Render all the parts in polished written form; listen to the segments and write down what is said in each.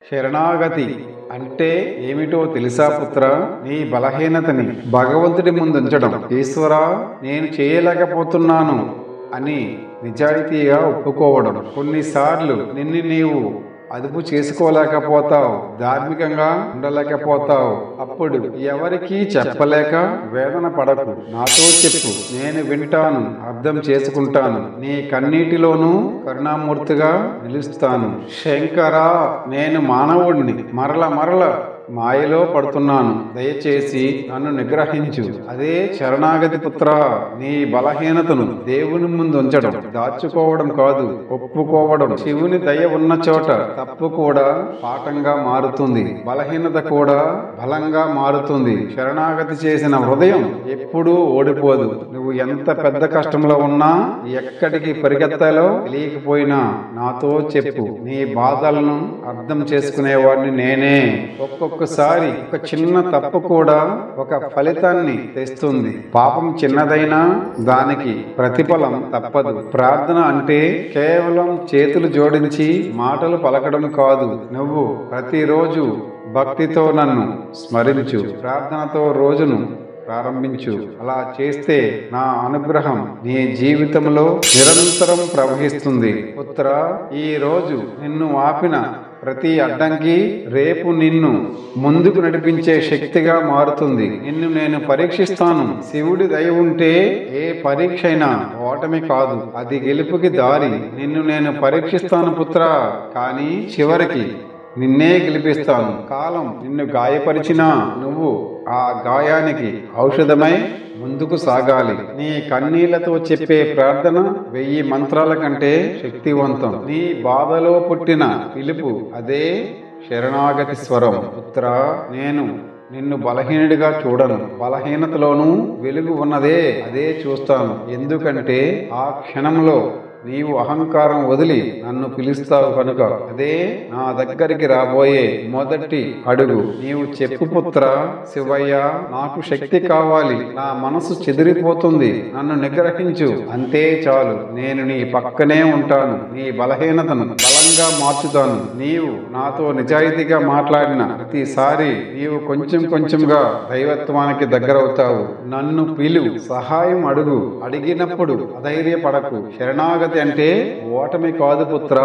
శరణాగతి అంటే ఏమిటో తెలుసా పుత్రా? నీ బలహీనతని భగవంతుడి ముందుంచడం. ఈశ్వరా, నేను చేయలేకపోతున్నాను అని నిజాయితీగా ఒప్పుకోవడం. కొన్నిసార్లు నిన్ను నీవు అదుపు చేసుకోలేకపోతావు, ధార్మికంగా ఉండలేకపోతావు. అప్పుడు ఎవరికీ చెప్పలేక వేదన పడకు, నాతో చెప్పు, నేను వింటాను, అర్థం చేసుకుంటాను. నీ కన్నీటిలోనూ కరుణామూర్తిగా నిలుస్తాను. శంకరా, నేను మానవుడిని, మరల మాయలో పడుతున్నాను, దయచేసి నన్ను నిగ్రహించు. అదే శరణాగతి పుత్రా. నీ బలహీనతను దేవుని ముందు ఉంచడం, దాచుకోవడం కాదు, ఒప్పుకోవడం. శివుని దయ ఉన్న చోట తప్పు కూడా పాఠంగా మారుతుంది, బలహీనత కూడా బలంగా మారుతుంది. శరణాగతి చేసిన హృదయం ఎప్పుడూ ఓడిపోదు. నువ్వు ఎంత పెద్ద కష్టంలో ఉన్నా, ఎక్కడికి పరిగెత్తాలో తెలియకపోయినా నాతో చెప్పు. నీ బాధలను అర్థం చేసుకునేవాడిని నేనే. ఒక్కొక్కసారి ఒక చిన్న తప్పు కూడా ఒక ఫలితాన్ని తెస్తుంది. పాపం చిన్నదైనా దానికి ప్రతిఫలం తప్పదు. ప్రార్థన అంటే కేవలం చేతులు జోడించి మాటలు పలకడం కాదు. నువ్వు ప్రతిరోజు భక్తితో నన్ను స్మరించు, ప్రార్థనతో రోజును ప్రారంభించు. అలా చేస్తే నా అనుగ్రహం నీ జీవితంలో నిరంతరం ప్రవహిస్తుంది. పుత్ర, ఈ రోజు నిన్ను ఆపిన ప్రతి అడ్డంకి రేపు నిన్ను ముందుకు నడిపించే శక్తిగా మారుతుంది. నిన్ను నేను పరీక్షిస్తాను. శివుడి దయ ఉంటే ఏ పరీక్ష అయినా ఓటమి కాదు, అది గెలుపుకి దారి. నిన్ను నేను పరీక్షిస్తాను పుత్రా, కానీ చివరికి నిన్నే గెలిపిస్తాను. కాలం నిన్ను గాయపరిచినా నువ్వు ఆ గాయానికి ఔషధమై ముందుకు సాగాలి. నీ కన్నీళ్లతో చెప్పే ప్రార్థన 1000 మంత్రాల కంటే శక్తివంతం. నీ బాధలో పుట్టిన పిలుపు అదే శరణాగతి స్వరం. పుత్రా, నేను నిన్ను బలహీనుడిగా చూడను, బలహీనతలోనూ వెలుగు ఉన్నదే అదే చూస్తాను. ఎందుకంటే ఆ క్షణంలో నీవు అహంకారం వదిలి నన్ను పిలుస్తావు కనుక. అదే నా దగ్గరికి రాబోయే మొదటి అడుగు. నీవు చెప్పు పుత్ర, శివయ్య, నాకు శక్తి కావాలి, నా మనసు చెదిరిపోతుంది, నన్ను నిగ్రహించు. అంతే చాలు, నేను నీ పక్కనే ఉంటాను. నీ బలహీనతను బలంగా మార్చుతాను. నీవు నాతో నిజాయితీగా మాట్లాడిన ప్రతిసారి నీవు కొంచెంగా దైవత్వానికి దగ్గరవుతావు. నన్ను పిలు, సహాయం అడుగు. అడిగినప్పుడు అధైర్యపడకు. శరణాగతి అంటే ఓటమి కాదు పుత్ర,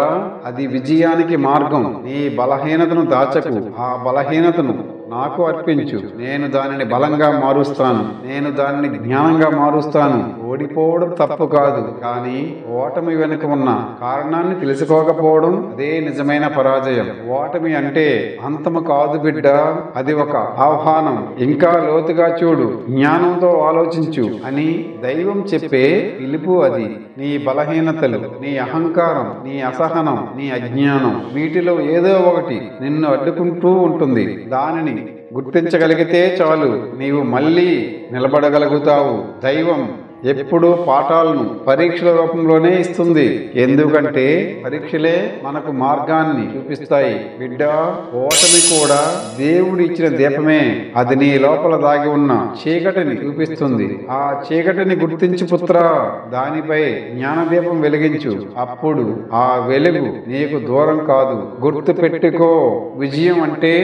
అది విజయానికి మార్గం. నీ బలహీనతను దాచకు, ఆ బలహీనతను నాకు అర్పించు. నేను దానిని బలంగా మారుస్తాను, నేను దానిని జ్ఞానంగా మారుస్తాను. ఓడిపోవడం తప్పు కాదు, కానీ ఓటమి వెనుక ఉన్న కారణాన్ని తెలుసుకోకపోవడం అదే నిజమైన పరాజయం. ఓటమి అంటే అంతము కాదు బిడ్డ, అది ఒక ఆహ్వానం. ఇంకా లోతుగా చూడు, జ్ఞానంతో ఆలోచించు అని దైవం చెప్పే పిలుపు అది. నీ బలహీనతలు, నీ అహంకారం, నీ అసహనం, నీ అజ్ఞానం, వీటిలో ఏదో ఒకటి నిన్ను అడ్డుకుంటూ ఉంటుంది. దానిని గుర్తించగలిగితే చాలు, నీవు మళ్ళీ నిలబడగలుగుతావు. దైవం ఎప్పుడూ పాఠాలను పరీక్షల రూపంలోనే ఇస్తుంది. ఎందుకంటే పరీక్షలే మనకు మార్గాన్ని చూపిస్తాయి. బిడ్డ, ఓటమి కూడా దేవుడు ఇచ్చిన దీపమే. అది నీ లోపల దాగి ఉన్న చీకటిని చూపిస్తుంది. ఆ చీకటిని గుర్తించు పుత్ర, దానిపై జ్ఞానదీపం వెలిగించు. అప్పుడు ఆ వెలుగు నీకు దూరం కాదు. గుర్తు పెట్టుకో, విజయం అంటే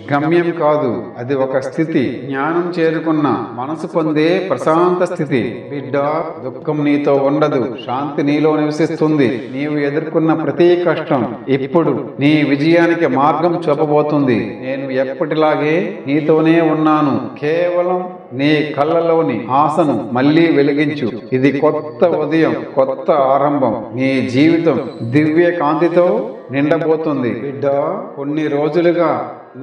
గమ్యం కాదు, అది ఒక స్థితి. జ్ఞానం చేరుకున్న మనసు పొందే ప్రశాంత స్థితి. బిడ్డ, దుఃఖం నీతో ఉండదు, శాంతి నీలో నివసిస్తుంది. నీవు ఎదుర్కొన్న ప్రతి కష్టం ఇప్పుడు నీ విజయానికి మార్గం చూపబోతుంది. నేను ఎప్పటిలాగే నీతోనే ఉన్నాను. కేవలం నీ కళ్ళలోని ఆశను మళ్ళీ వెలిగించు. ఇది కొత్త ఉదయం, కొత్త ఆరంభం. నీ జీవితం దివ్య కాంతితో నిండబోతుంది. బిడ్డ, కొన్ని రోజులుగా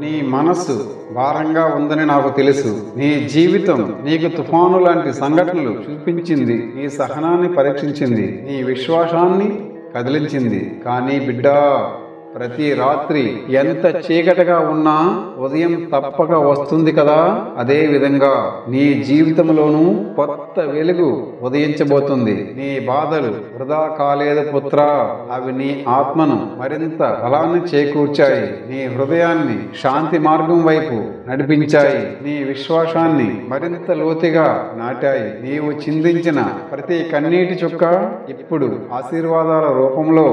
నీ మనస్సు భారంగా ఉందని నాకు తెలుసు. నీ జీవితం నీకు తుఫాను లాంటి సంఘటనలు చూపించింది, నీ సహనాన్ని పరీక్షించింది, నీ విశ్వాసాన్ని కదిలించింది. కానీ బిడ్డ, ప్రతి రాత్రి ఎంత చీకటిగా ఉన్నా ఉదయం తప్పక వస్తుంది కదా. అదే విధంగా నీ జీవితంలోనూ కొత్త వెలుగు ఉదయించబోతుంది. నీ బాధలు వృధా కాలేదు పుత్ర, అవి నీ ఆత్మను మరింత బలాన్ని చేకూర్చాయి, నీ హృదయాన్ని శాంతి మార్గం వైపు నడిపించాయి, నీ విశ్వాసాన్ని మరింత లోతుగా నాటాయి. నీవు చిందించిన ప్రతి కన్నీటి చుక్క ఇప్పుడు ఆశీర్వాదాల రూపంలో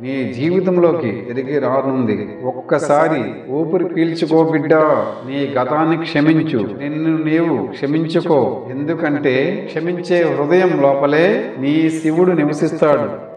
నీ జీవితంలోకి తిరిగి రానుంది. ఒక్కసారి ఊపిరి పీల్చుకో బిడ్డా, నీ గతాన్ని క్షమించు, నిన్ను నీవు క్షమించుకో. ఎందుకంటే క్షమించే హృదయం లోపలే నీ శివుడు నివసిస్తాడు.